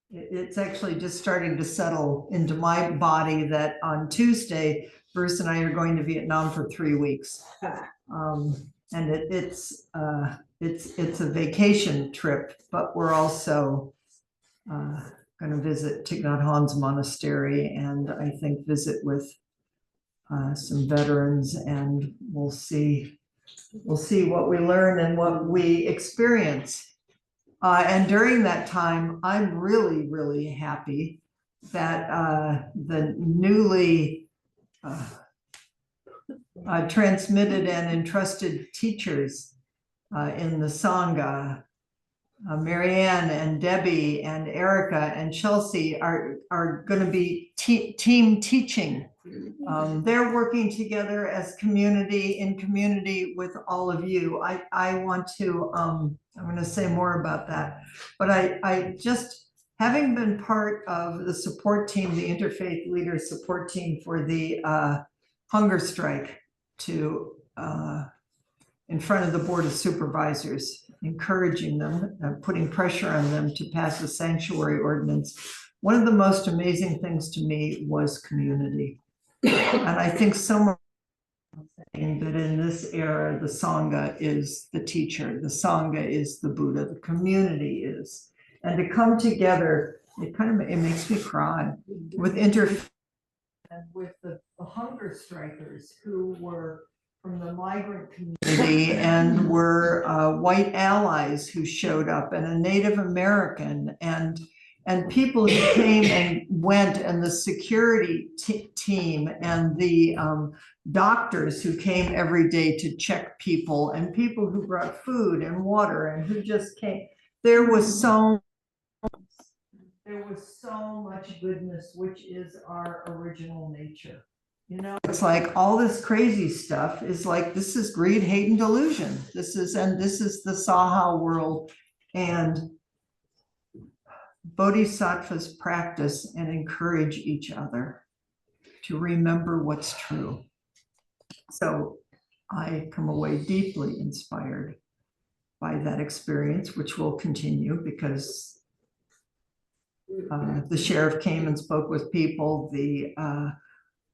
it's actually just starting to settle into my body that on Tuesday, Bruce and I are going to Vietnam for 3 weeks. And it's a vacation trip, but we're also going to visit Thich Nhat Hanh's monastery, and I think visit with some veterans, and we'll see what we learn and what we experience. And during that time, I'm really, really happy that the newly transmitted and entrusted teachers in the Sangha, Marianne and Debbie and Erica and Chelsea are going to be team teaching. They're working together as community, in community with all of you. I want to, I'm going to say more about that, but I just, having been part of the support team, the interfaith leaders support team for the hunger strike in front of the Board of Supervisors, encouraging them, putting pressure on them to pass a sanctuary ordinance. One of the most amazing things to me was community. And I think someone saying that in this era, the Sangha is the teacher, the Sangha is the Buddha, the community is. And to come together, it makes me cry with and with the hunger strikers who were from the migrant community and were white allies who showed up, and a Native American, and people who came and went, and the security team, and the doctors who came every day to check people, and people who brought food and water, and who just came. There was so much goodness, which is our original nature. You know, it's like all this crazy stuff is like, this is greed, hate, and delusion. This is the Saha world. And bodhisattvas practice and encourage each other to remember what's true. So I come away deeply inspired by that experience, which will continue because the sheriff came and spoke with people.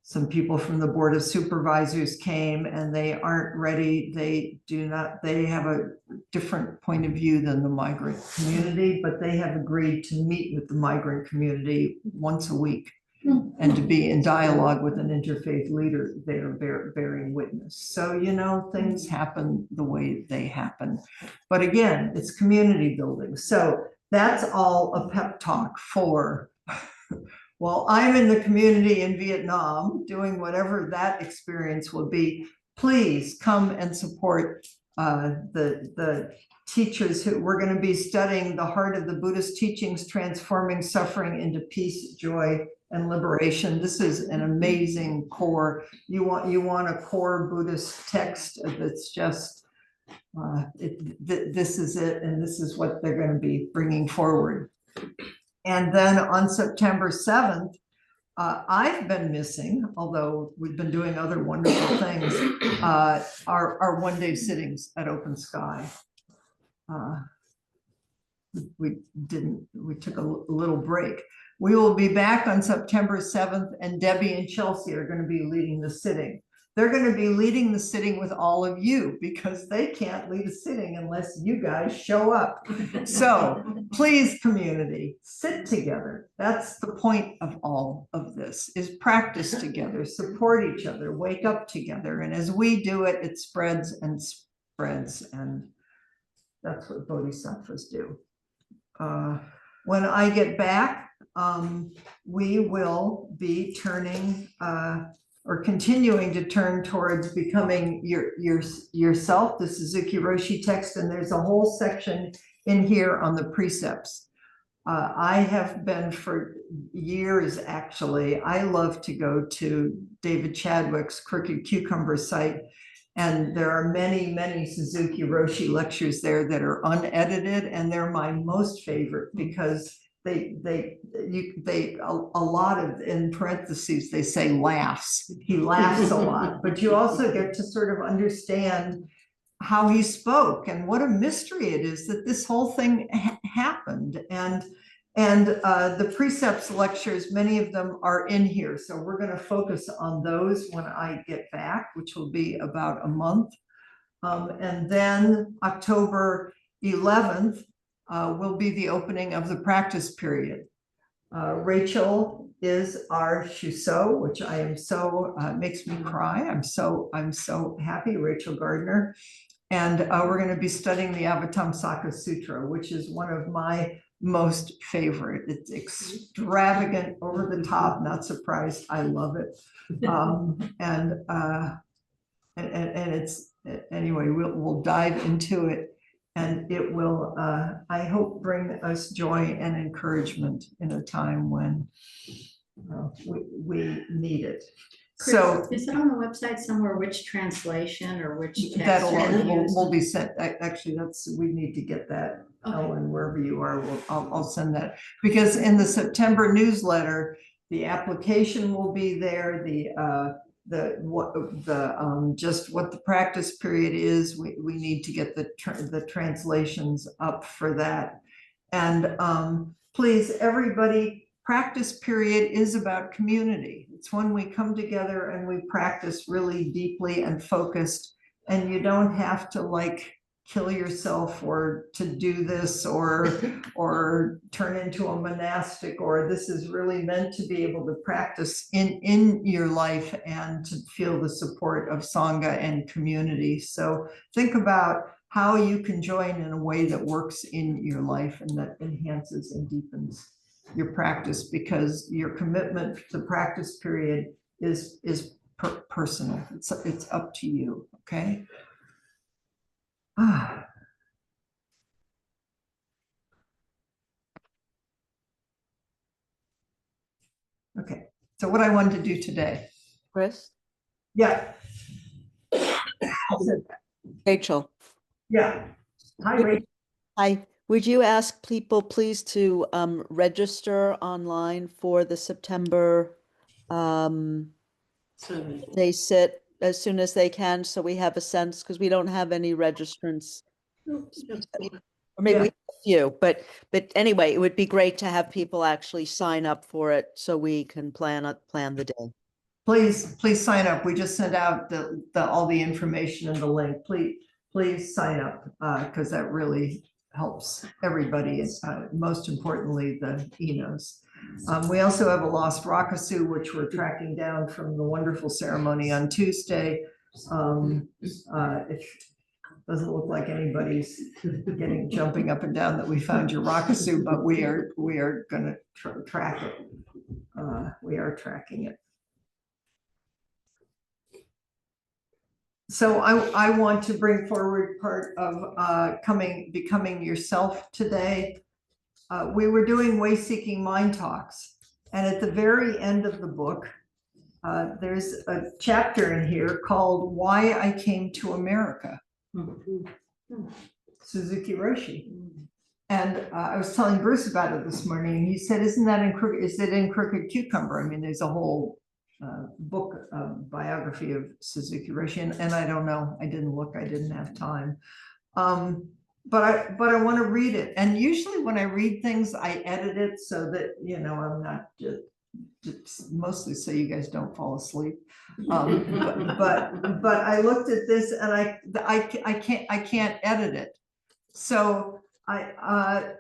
Some people from the Board of Supervisors came, and they aren't ready. They have a different point of view than the migrant community, but they have agreed to meet with the migrant community once a week and to be in dialogue with an interfaith leader there bearing witness. So, you know, things happen the way they happen. But again, it's community building. So that's all a pep talk for well, I'm in the community in Vietnam doing whatever that experience will be. Please come and support the teachers who we're going to be studying the heart of the Buddhist teachings, transforming suffering into peace, joy, and liberation. This is an amazing core. You want a core Buddhist text that's just this is it, and this is what they're going to be bringing forward. And then on September 7th, I've been missing, although we've been doing other wonderful things, our one-day sittings at Open Sky. We took a little break. We will be back on September 7th, and Debbie and Chelsea are going to be leading the sitting. They're going to be leading the sitting with all of you because they can't lead a sitting unless you guys show up. So please, community, sit together. That's the point of all of this, is practice together, support each other, wake up together. And as we do it, it spreads and spreads. And that's what bodhisattvas do. When I get back, we will be turning or continuing to turn towards becoming yourself, the Suzuki Roshi text, and there's a whole section in here on the precepts. I have been for years, actually. I love to go to David Chadwick's Crooked Cucumber site, and there are many, many Suzuki Roshi lectures there that are unedited, and they're my most favorite because they a lot of, in parentheses, they say laughs. He laughs a lot, but you also get to sort of understand how he spoke, and what a mystery it is that this whole thing happened. And the precepts lectures, many of them are in here. So we're going to focus on those when I get back, which will be about a month. And then October 11th will be the opening of the practice period. Rachel is our Shuso, which I am so, makes me cry. I'm so happy, Rachel Gardner. And we're going to be studying the Avatamsaka Sutra, which is one of my most favorite. It's extravagant, over the top, not surprised. I love it. And it's, anyway, we'll dive into it, and it will, I hope, bring us joy and encouragement in a time when we need it. Chris, So is it on the website somewhere which translation or which text will be sent? Actually, we need to get that. Okay. Ellen, wherever you are, I'll send that, because in the September newsletter, the application will be there. Just what the practice period is. We need to get the translations up for that. And please, everybody, practice period is about community. It's when we come together and we practice really deeply and focused, and you don't have to like kill yourself or to do this or turn into a monastic, or this is really meant to be able to practice in your life and to feel the support of Sangha and community. So think about how you can join in a way that works in your life and that enhances and deepens your practice, because your commitment to the practice period is personal. It's up to you. Okay. Okay, so what I wanted to do today. Chris? Yeah. Rachel? Yeah. Hi, Rachel. Hi. Would you ask people please to register online for the September they sit as soon as they can, so we have a sense, because we don't have any registrants. Or maybe we have a few, but anyway, it would be great to have people actually sign up for it so we can plan the day. Please sign up. We just sent out all the information and the link. Please sign up, because that really helps everybody. Most importantly, the Enos. We also have a lost Rakasu, which we're tracking down from the wonderful ceremony on Tuesday. It doesn't look like anybody's jumping up and down that we found your Rakasu, but we are going to track it. We are tracking it. So I want to bring forward part of becoming yourself today. We were doing way-seeking mind talks, and at the very end of the book, there's a chapter in here called "Why I Came to America." Suzuki Roshi. And I was telling Bruce about it this morning, and he said, "Isn't that in Crooked? Is it in Crooked Cucumber?" I mean, there's a whole book biography of Suzuki Roshi, and I don't know. I didn't look. I didn't have time. But I want to read it. And usually when I read things, I edit it so that, I'm not just mostly so you guys don't fall asleep. But I looked at this and I can't edit it. So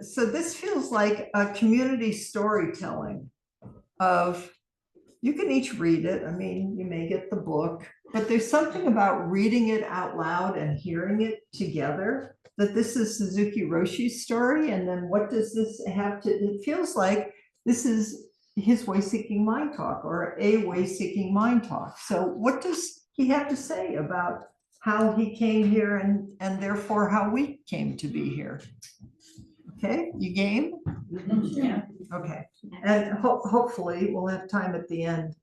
so this feels like a community storytelling of, you can each read it. I mean, you may get the book, but there's something about reading it out loud and hearing it together, that this is Suzuki Roshi's story. And then what does this have to, it feels like this is his way-seeking mind talk, or a way-seeking mind talk. So what does he have to say about how he came here and therefore how we came to be here? Okay, you game? Yeah. Okay, and hopefully we'll have time at the end.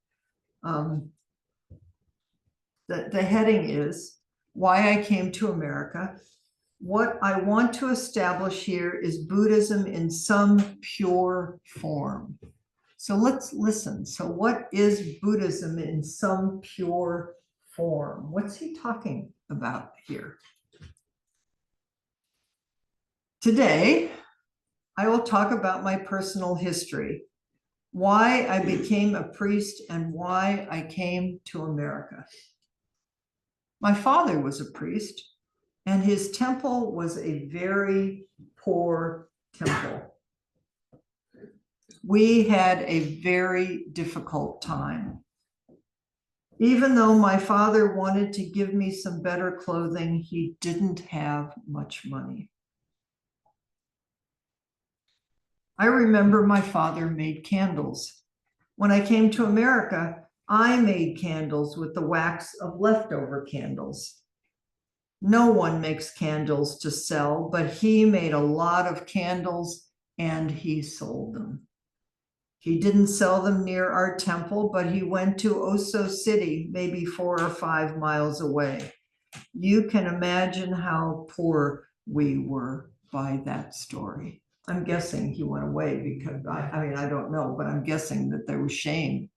The heading is "Why I Came to America. What I want to establish here is Buddhism in some pure form." So let's listen. So what is Buddhism in some pure form? What's he talking about here? Today, I will talk about my personal history, why I became a priest and why I came to America. My father was a priest, and his temple was a very poor temple. We had a very difficult time. Even though my father wanted to give me some better clothing, he didn't have much money. I remember my father made candles. When I came to America, I made candles with the wax of leftover candles. No one makes candles to sell, but he made a lot of candles and he sold them. He didn't sell them near our temple, but he went to Oso City, maybe 4 or 5 miles away. You can imagine how poor we were by that story. I'm guessing he went away because I mean, I don't know, but I'm guessing that there was shame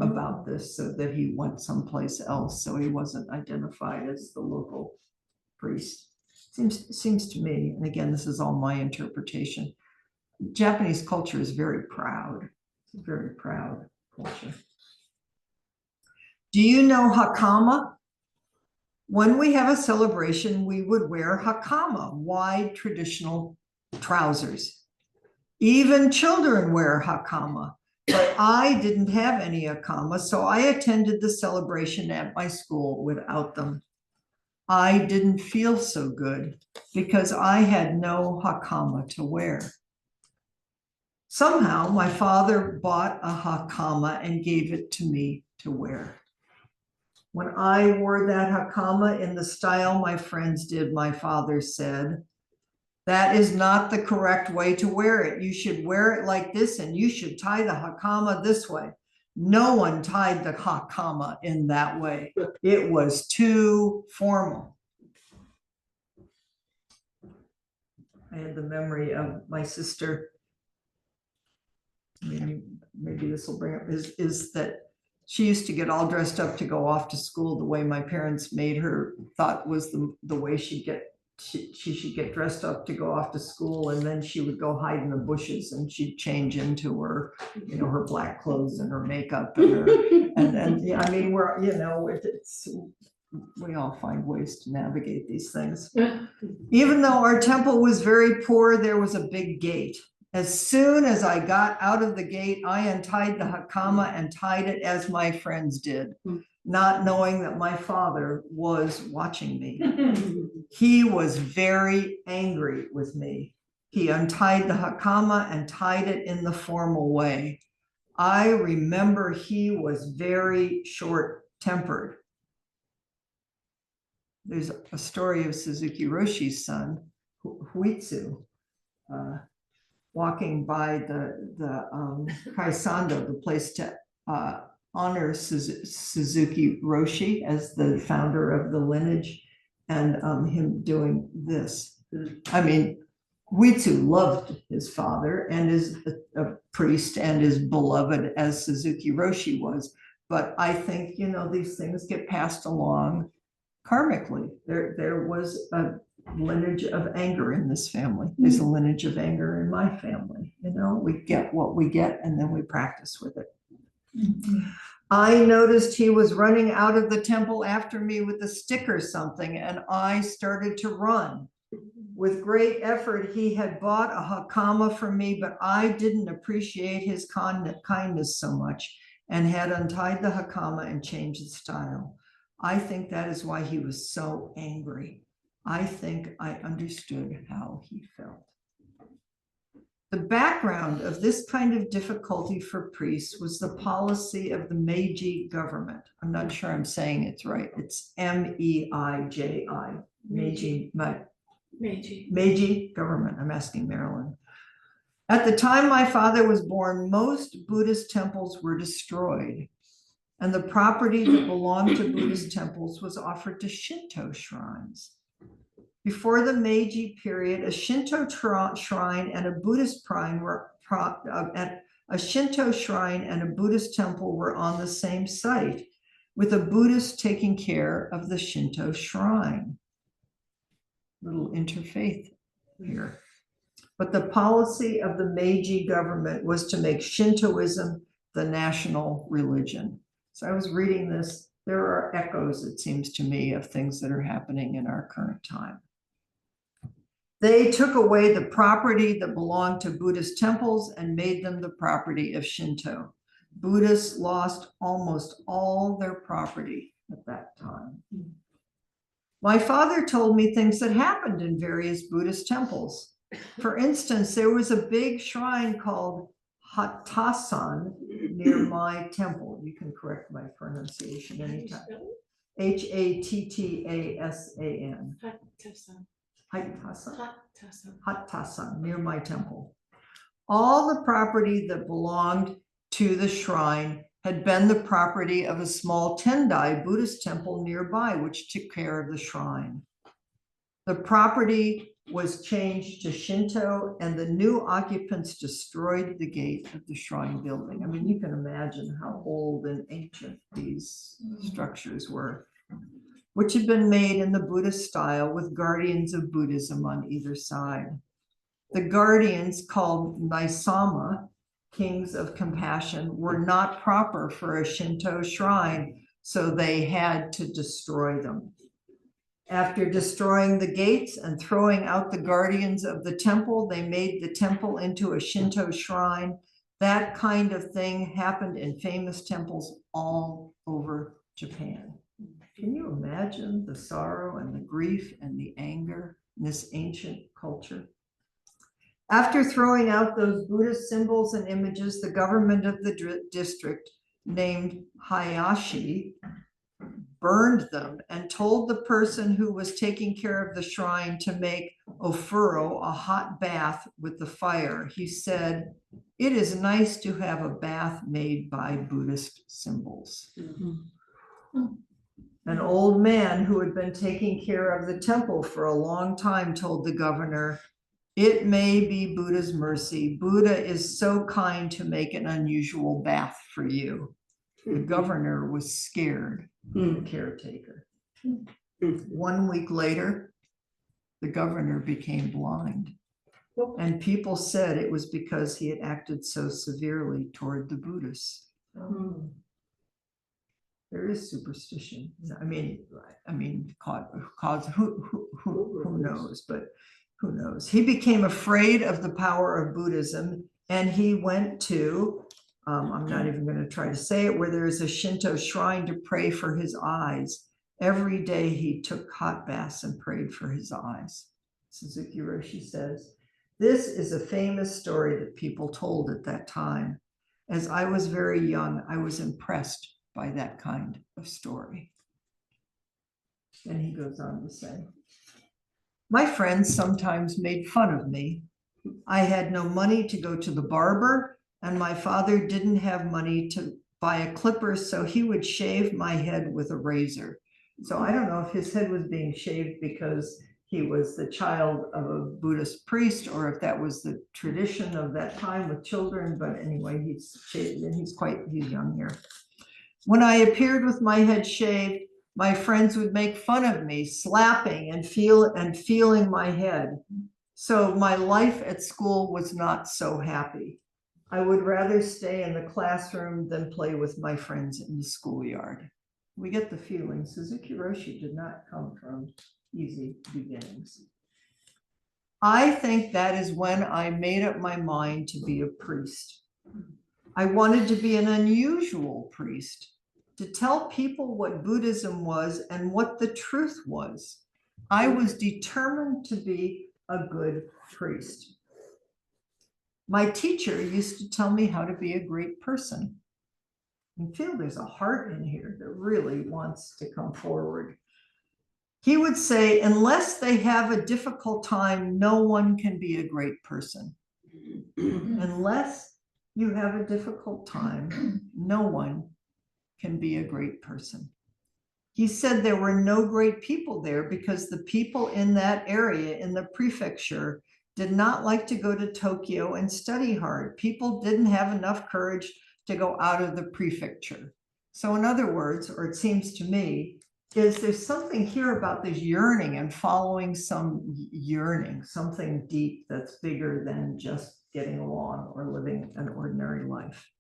about this, so that he went someplace else. So he wasn't identified as the local priest. Seems to me, and again, this is all my interpretation, Japanese culture is very proud. It's a very proud culture. Do you know hakama? When we have a celebration, we would wear hakama, wide traditional trousers. Even children wear hakama, but I didn't have any hakama, so I attended the celebration at my school without them. I didn't feel so good because I had no hakama to wear. Somehow my father bought a hakama and gave it to me to wear. When I wore that hakama in the style my friends did, my father said, "That is not the correct way to wear it. You should wear it like this, and you should tie the hakama this way." No one tied the hakama in that way. It was too formal. I had the memory of my sister. Maybe this will bring up is that she used to get all dressed up to go off to school the way my parents made her, thought was the way she should get dressed up to go off to school, and then she would go hide in the bushes and she'd change into her, her black clothes and her makeup and her, and yeah, I mean, we all find ways to navigate these things. Even though our temple was very poor, there was a big gate. As soon as I got out of the gate, I untied the hakama and tied it as my friends did, not knowing that my father was watching me. He was very angry with me. He untied the hakama and tied it in the formal way. I remember he was very short-tempered. There's a story of Suzuki Roshi's son, Huitsu, walking by the Kaisando, the place to honor Suzuki Roshi as the founder of the lineage, and him doing this. I mean, Huitsu loved his father and is a priest and is beloved as Suzuki Roshi was. But I think, these things get passed along karmically. There was a lineage of anger in this family. There's a lineage of anger in my family. We get what we get and then we practice with it. I noticed he was running out of the temple after me with a stick or something, and I started to run. With great effort, he had bought a hakama for me, but I didn't appreciate his kindness so much and had untied the hakama and changed the style. I think that is why he was so angry. I think I understood how he felt. The background of this kind of difficulty for priests was the policy of the Meiji government. I'm not sure I'm saying it's right. It's M-E-I-J-I, Meiji government. I'm asking Marilyn. At the time my father was born, most Buddhist temples were destroyed, and the property that belonged to Buddhist temples was offered to Shinto shrines. Before the Meiji period, a Shinto shrine and a Buddhist temple were on the same site, with a Buddhist taking care of the Shinto shrine. Little interfaith here. but the policy of the Meiji government was to make Shintoism the national religion. So I was reading this. There are echoes, it seems to me, of things that are happening in our current time. They took away the property that belonged to Buddhist temples and made them the property of Shinto. Buddhists lost almost all their property at that time. My father told me things that happened in various Buddhist temples. For instance, there was a big shrine called Hattasan near my temple. You can correct my pronunciation anytime. Hattasan. Hattasan, near my temple. All the property that belonged to the shrine had been the property of a small Tendai Buddhist temple nearby, which took care of the shrine. The property was changed to Shinto, and the new occupants destroyed the gate of the shrine building. I mean, you can imagine how old and ancient these structures were, which had been made in the Buddhist style with guardians of Buddhism on either side. The guardians, called Naisama, kings of compassion, were not proper for a Shinto shrine, so they had to destroy them. After destroying the gates and throwing out the guardians of the temple, they made the temple into a Shinto shrine. That kind of thing happened in famous temples all over Japan. Can you imagine the sorrow and the grief and the anger in this ancient culture? After throwing out those Buddhist symbols and images, the government of the district, named Hayashi, burned them and told the person who was taking care of the shrine to make ofuro, a hot bath with the fire. He said, "It is nice to have a bath made by Buddhist symbols." An old man who had been taking care of the temple for a long time told the governor, "It may be Buddha's mercy. Buddha is so kind to make an unusual bath for you." The governor was scared of the caretaker. 1 week later, the governor became blind. And people said it was because he had acted so severely toward the Buddhists. There is superstition. I mean, cause who knows, but who knows? He became afraid of the power of Buddhism, and he went to, I'm not even going to try to say it, where there is a Shinto shrine to pray for his eyes. Every day he took hot baths and prayed for his eyes. Suzuki Roshi says, "This is a famous story that people told at that time. As I was very young, I was impressed by that kind of story." And he goes on to say, "My friends sometimes made fun of me. I had no money to go to the barber, and my father didn't have money to buy a clipper, so he would shave my head with a razor." So I don't know if his head was being shaved because he was the child of a Buddhist priest, or if that was the tradition of that time with children, but anyway, he's shaved and he's young here. "When I appeared with my head shaved, my friends would make fun of me, slapping and feeling my head. So my life at school was not so happy. I would rather stay in the classroom than play with my friends in the schoolyard." We get the feeling Suzuki Roshi did not come from easy beginnings. "I think that is when I made up my mind to be a priest. I wanted to be an unusual priest, to tell people what Buddhism was and what the truth was. I was determined to be a good priest. My teacher used to tell me how to be a great person." I feel there's a heart in here that really wants to come forward. He would say, "Unless they have a difficult time, no one can be a great person. Unless you have a difficult time, no one can be a great person." He said there were no great people there because the people in that area, in the prefecture, did not like to go to Tokyo and study hard. People didn't have enough courage to go out of the prefecture. So in other words, or it seems to me, is there's something here about this yearning and following some yearning, something deep that's bigger than just getting along or living an ordinary life.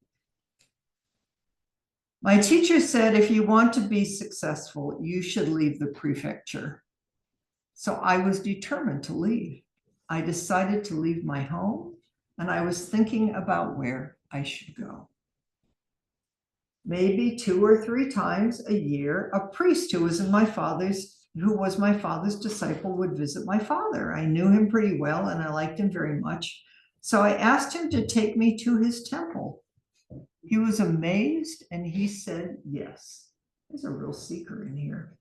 My teacher said, if you want to be successful, you should leave the prefecture. So I was determined to leave. I decided to leave my home, and I was thinking about where I should go. Maybe 2 or 3 times a year, a priest who was my father's disciple would visit my father. I knew him pretty well and I liked him very much. So I asked him to take me to his temple. He was amazed and he said yes. There's a real seeker in here.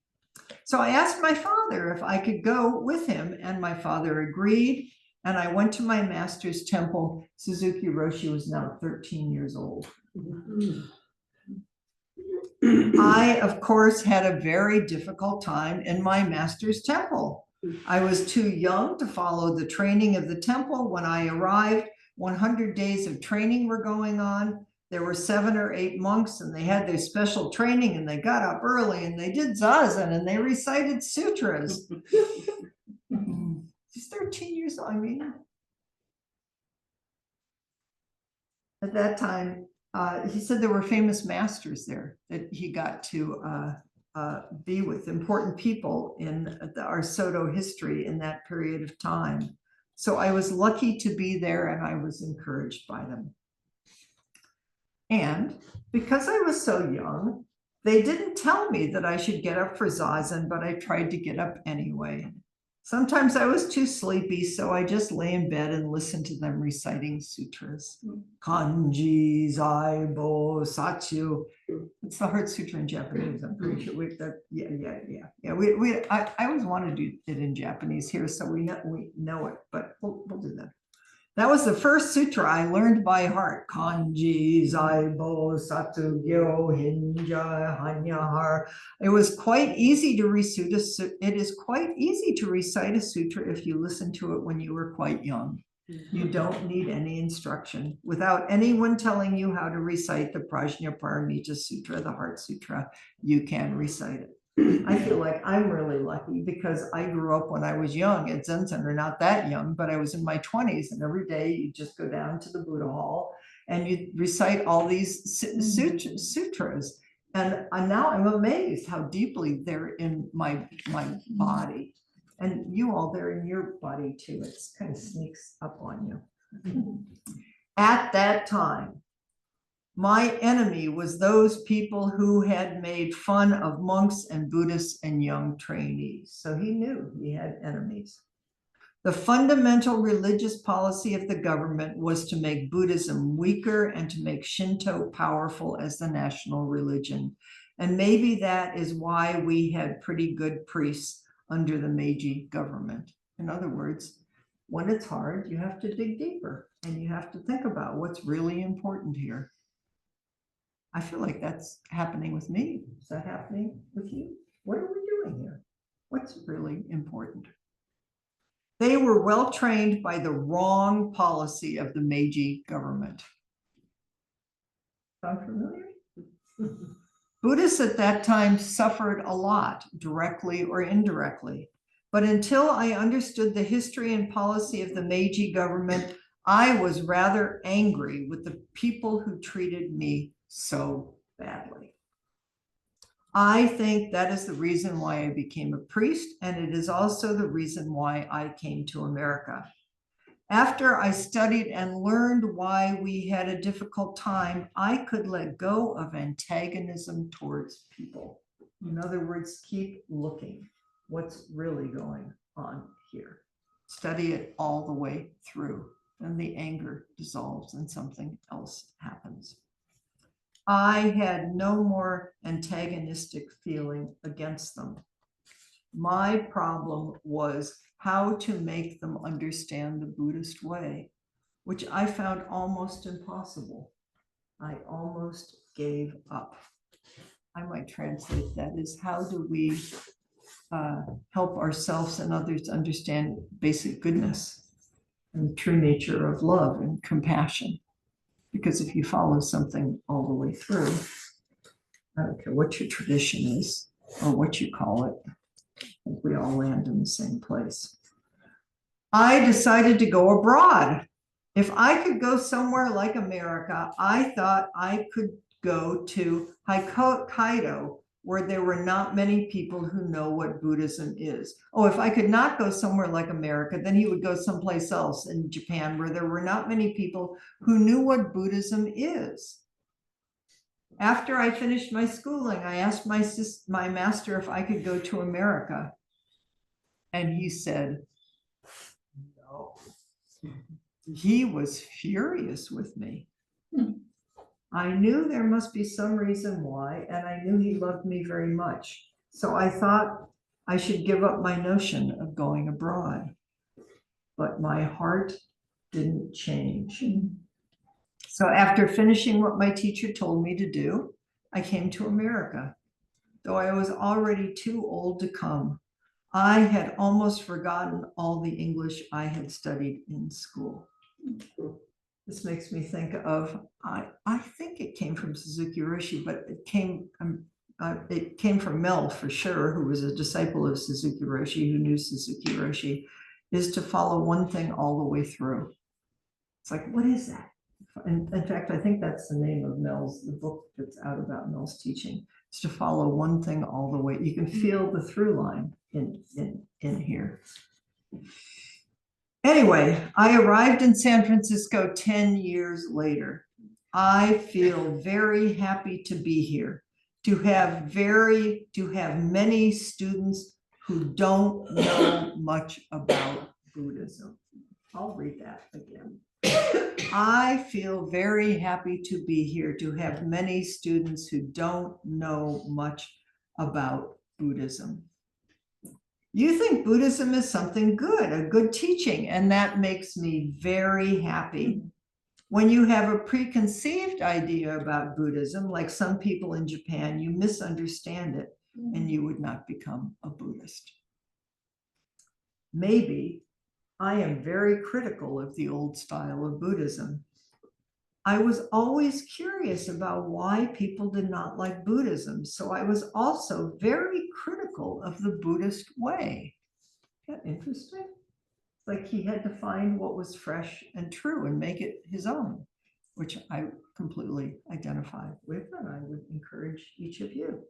So I asked my father if I could go with him, and my father agreed. And I went to my master's temple. Suzuki Roshi was now 13 years old. I, of course, had a very difficult time in my master's temple. I was too young to follow the training of the temple. When I arrived, 100 days of training were going on. There were 7 or 8 monks, and they had their special training, and they got up early, and they did zazen, and they recited sutras. He's 13 years old, I mean. At that time, he said there were famous masters there that he got to be with, important people in our Soto history in that period of time. So I was lucky to be there, and I was encouraged by them. And because I was so young, they didn't tell me that I should get up for zazen, but I tried to get up anyway. Sometimes I was too sleepy, so I just lay in bed and listened to them reciting sutras. Kanji, Zaibo, Satsu. It's the Heart Sutra in Japanese, I'm pretty sure. I always want to do it in Japanese here, so we know it, but we'll do that. That was the first sutra I learned by heart. Kanji, Zaibo, Satsu, Gyo, Hinja, Hanyahar. It was quite easy to recite it is quite easy to recite a sutra if you listen to it when you were quite young. You don't need any instruction. Without anyone telling you how to recite the Prajnaparamita Sutra, the Heart Sutra, you can recite it. I feel like I'm really lucky because I grew up when I was young at Zen Center, not that young, but I was in my 20s, and every day you just go down to the Buddha Hall and you recite all these sutras. And now I'm amazed how deeply they're in my body. And you all, they're in your body too. It kind of sneaks up on you. At that time, my enemy was those people who had made fun of monks and Buddhists and young trainees. So he knew he had enemies. The fundamental religious policy of the government was to make Buddhism weaker and to make Shinto powerful as the national religion. And maybe that is why we had pretty good priests under the Meiji government. In other words, when it's hard, you have to dig deeper and you have to think about what's really important here. I feel like that's happening with me. Is that happening with you? What are we doing here? What's really important? They were well trained by the wrong policy of the Meiji government. Sound familiar? Buddhists at that time suffered a lot, directly or indirectly. But until I understood the history and policy of the Meiji government, I was rather angry with the people who treated me so badly. I think that is the reason why I became a priest, and it is also the reason why I came to America. After I studied and learned why we had a difficult time, I could let go of antagonism towards people. In other words, keep looking what's really going on here. Study it all the way through, and the anger dissolves and something else happens. I had no more antagonistic feeling against them. My problem was how to make them understand the Buddhist way, which I found almost impossible. I almost gave up. I might translate that as, how do we help ourselves and others understand basic goodness and the true nature of love and compassion? Because if you follow something all the way through, I don't care what your tradition is, or what you call it. I think we all land in the same place. I decided to go abroad. If I could go somewhere like America, I thought I could go to Hokkaido, where there were not many people who know what Buddhism is. Oh, if I could not go somewhere like America, then he would go someplace else in Japan where there were not many people who knew what Buddhism is. After I finished my schooling, I asked my master if I could go to America. And he said, no. He was furious with me. I knew there must be some reason why, and I knew he loved me very much. So I thought I should give up my notion of going abroad. But my heart didn't change. So after finishing what my teacher told me to do, I came to America. Though I was already too old to come, I had almost forgotten all the English I had studied in school. This makes me think of, I think it came from Suzuki Roshi, but it came from Mel for sure, who was a disciple of Suzuki Roshi, who knew Suzuki Roshi, is to follow one thing all the way through. It's like, what is that? In fact, I think that's the name of the book that's out about Mel's teaching. It's to follow one thing all the way. You can feel the through line in here. Anyway, I arrived in San Francisco 10 years later. I feel very happy to be here, to have many students who don't know much about Buddhism. I'll read that again. I feel very happy to be here, to have many students who don't know much about Buddhism. You think Buddhism is something good, a good teaching, and that makes me very happy. When you have a preconceived idea about Buddhism, like some people in Japan, you misunderstand it and you would not become a Buddhist. Maybe I am very critical of the old style of Buddhism. I was always curious about why people did not like Buddhism, so I was also very critical of the Buddhist way. Isn't that interesting? Like he had to find what was fresh and true and make it his own, which I completely identify with, and I would encourage each of you.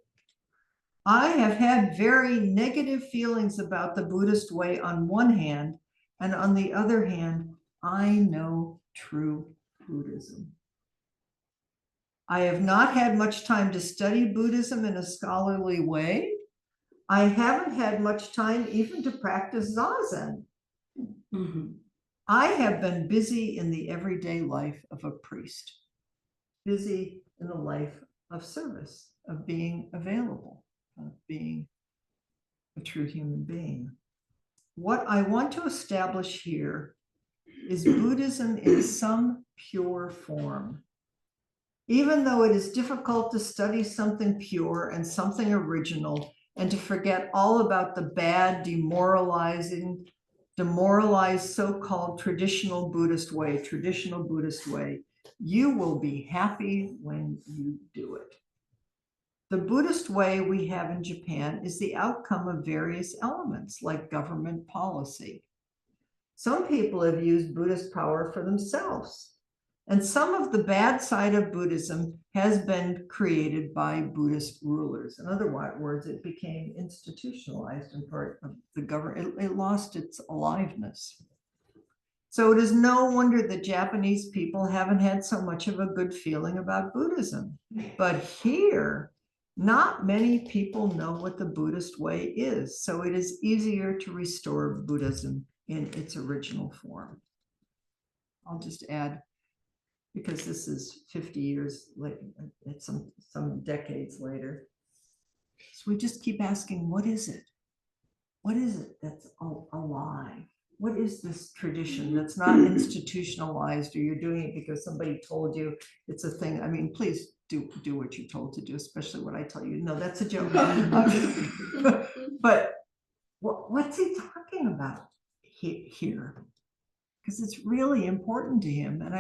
I have had very negative feelings about the Buddhist way on one hand, and on the other hand, I know true Buddhism. I have not had much time to study Buddhism in a scholarly way. I haven't had much time even to practice Zazen. I have been busy in the everyday life of a priest, busy in the life of service, of being available, of being a true human being. What I want to establish here is Buddhism in some pure form. Even though it is difficult to study something pure and something original and to forget all about the bad, demoralized so-called traditional Buddhist way, you will be happy when you do it. The Buddhist way we have in Japan is the outcome of various elements like government policy. Some people have used Buddhist power for themselves, and some of the bad side of Buddhism has been created by Buddhist rulers. In other words, it became institutionalized in part of the government. It lost its aliveness. So it is no wonder that Japanese people haven't had so much of a good feeling about Buddhism. But here, not many people know what the Buddhist way is, so it is easier to restore Buddhism in its original form. I'll just add, because this is 50 years later, it's some decades later. So we just keep asking, what is it? What is it that's alive? What is this tradition that's not institutionalized, or you're doing it because somebody told you it's a thing? I mean, please do what you're told to do, especially what I tell you. No, that's a joke. But what's he talking about here? Because it's really important to him. And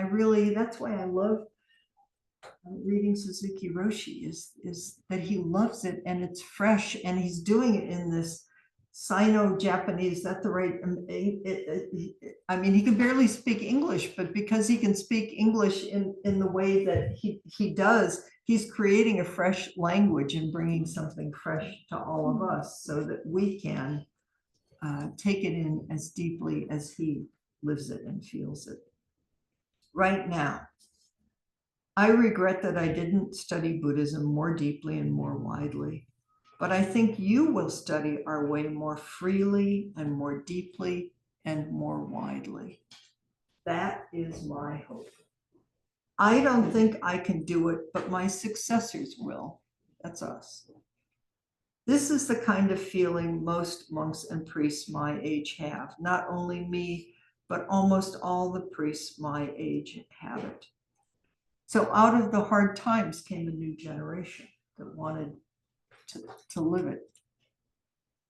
that's why I love reading Suzuki Roshi is that he loves it and it's fresh and he's doing it in this Sino-Japanese, is that the right, I mean, he can barely speak English, but because he can speak English in the way that he does, he's creating a fresh language and bringing something fresh to all of us so that we can take it in as deeply as he lives it and feels it. Right now, I regret that I didn't study Buddhism more deeply and more widely, but I think you will study our way more freely and more deeply and more widely. That is my hope. I don't think I can do it, but my successors will. That's us. This is the kind of feeling most monks and priests my age have. Not only me, but almost all the priests my age have it. So out of the hard times came a new generation that wanted to live it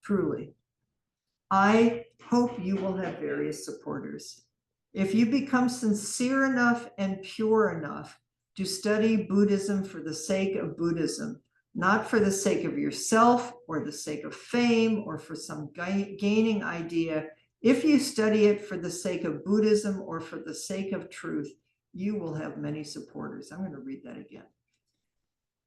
truly. I hope you will have various supporters. If you become sincere enough and pure enough to study Buddhism for the sake of Buddhism, not for the sake of yourself or the sake of fame or for some gaining idea, if you study it for the sake of Buddhism or for the sake of truth, you will have many supporters. I'm going to read that again.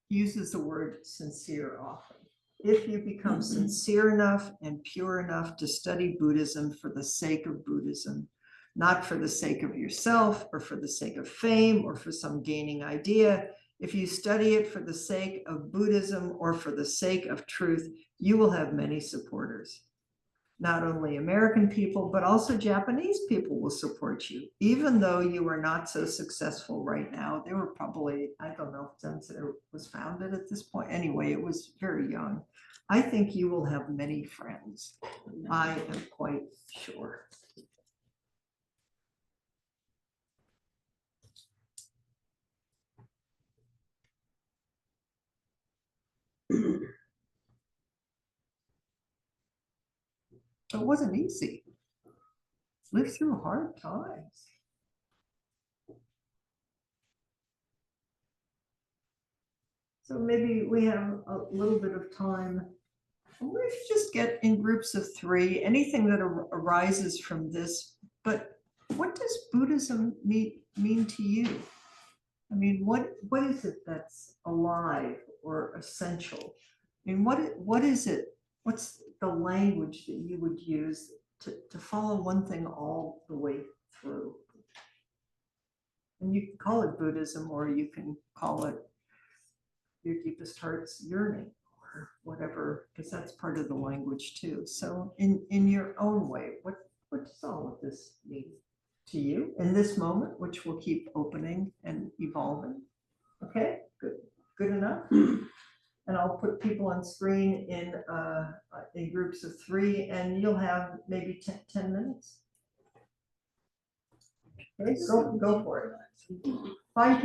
He uses the word sincere often. If you become sincere enough and pure enough to study Buddhism for the sake of Buddhism, not for the sake of yourself or for the sake of fame or for some gaining idea, if you study it for the sake of Buddhism or for the sake of truth, you will have many supporters. Not only American people, but also Japanese people will support you, even though you are not so successful right now. They were probably, I don't know if Zen was founded at this point. Anyway, it was very young. I think you will have many friends. I am quite sure. It wasn't easy. Lived through hard times. So maybe we have a little bit of time. Let's just get in groups of 3, anything that arises from this. But what does Buddhism mean to you? I mean, what is it that's alive or essential? I mean, what is it? What's the language that you would use to follow one thing all the way through? And you can call it Buddhism, or you can call it your deepest heart's yearning, or whatever, because that's part of the language too. So in your own way, what does all of this mean to you in this moment, which will keep opening and evolving? Okay, good enough. And I'll put people on screen in groups of 3, and you'll have maybe 10 minutes. Okay, go for it. Find people